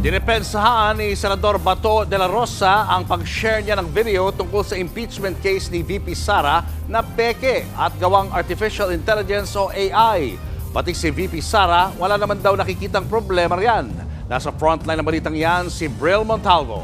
Dinepensahan ni Senador Bato de la Rosa ang pag-share niya ng video tungkol sa impeachment case ni VP Sara na peke at gawang artificial intelligence o AI. Pati si VP Sara, wala naman daw nakikitang problema riyan. Nasa frontline ng balitang yan si Bril Montalvo.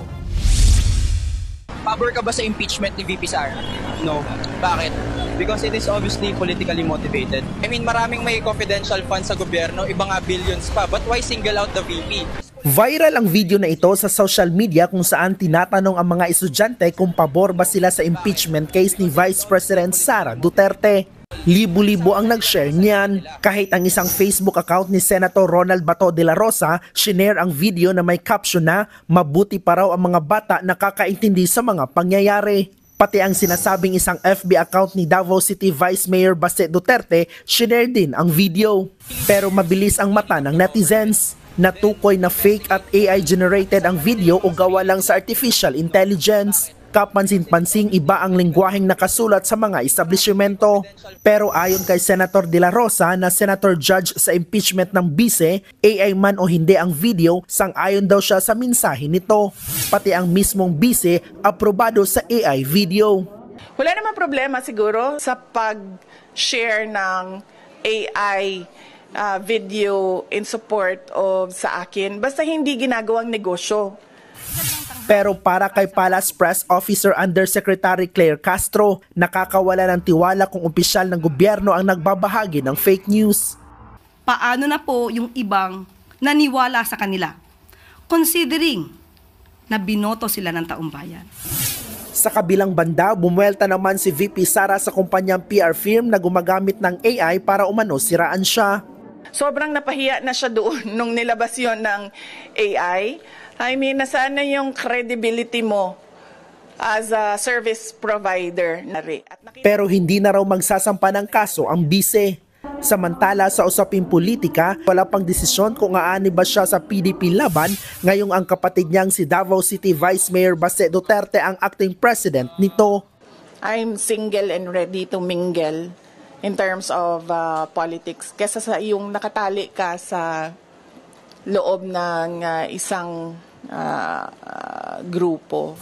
Pabor ka ba sa impeachment ni VP Sara? No. Bakit? Because it is obviously politically motivated. I mean, maraming may confidential funds sa gobyerno, iba nga billions pa. But why single out the VP? Viral ang video na ito sa social media kung saan tinatanong ang mga estudyante kung pabor ba sila sa impeachment case ni Vice President Sara Duterte. Libo-libo ang nag-share niyan. Kahit ang isang Facebook account ni Senator Ronald Bato de la Rosa, shinare ang video na may caption na mabuti pa raw ang mga bata nakakaintindi sa mga pangyayari. Pati ang sinasabing isang FB account ni Davao City Vice Mayor Baste Duterte, shinare din ang video. Pero mabilis ang mata ng netizens. Natukoy na fake at AI-generated ang video o gawa lang sa artificial intelligence. Kapansin-pansing iba ang lengguwaheng nakasulat sa mga establishmento. Pero ayon kay Senator De La Rosa na Senator Judge sa impeachment ng bise, AI man o hindi ang video, sang-ayon daw siya sa mensahe nito. Pati ang mismong bise, aprobado sa AI video. Wala namang problema siguro sa pag-share ng AI video in support of sa akin, basta hindi ginagawang negosyo. Pero para kay Palace Press Officer Undersecretary Claire Castro, nakakawala ng tiwala kung opisyal ng gobyerno ang nagbabahagi ng fake news. Paano na po yung ibang naniwala sa kanila, considering na binoto sila ng taong bayan? Sa kabilang banda, bumuelta naman si VP Sara sa kumpanyang PR firm na gumagamit ng AI para umano siraan siya. Sobrang napahiya na siya doon nung nilabas yon ng AI. I mean, nasaan na yung credibility mo as a service provider? Pero hindi na raw magsasampa ng kaso ang bise. Samantala sa usaping politika, wala pang desisyon kung aani ba siya sa PDP laban ngayong ang kapatid niyang si Davao City Vice Mayor Baste Duterte ang acting president nito. I'm single and ready to mingle in terms of politics kesa sa yung nakatali ka sa loob ng isang grupo.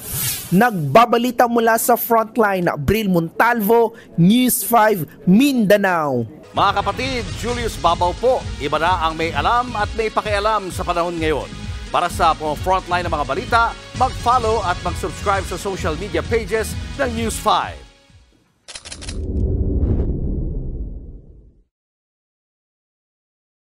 Nagbabalita mula sa frontline, Bril Montalvo, News 5, Mindanao. Mga kapatid, Julius Babaw po. Iba na ang may alam at may pakialam sa panahon ngayon. Para sa frontline ng mga balita, mag-follow at mag-subscribe sa social media pages ng News 5.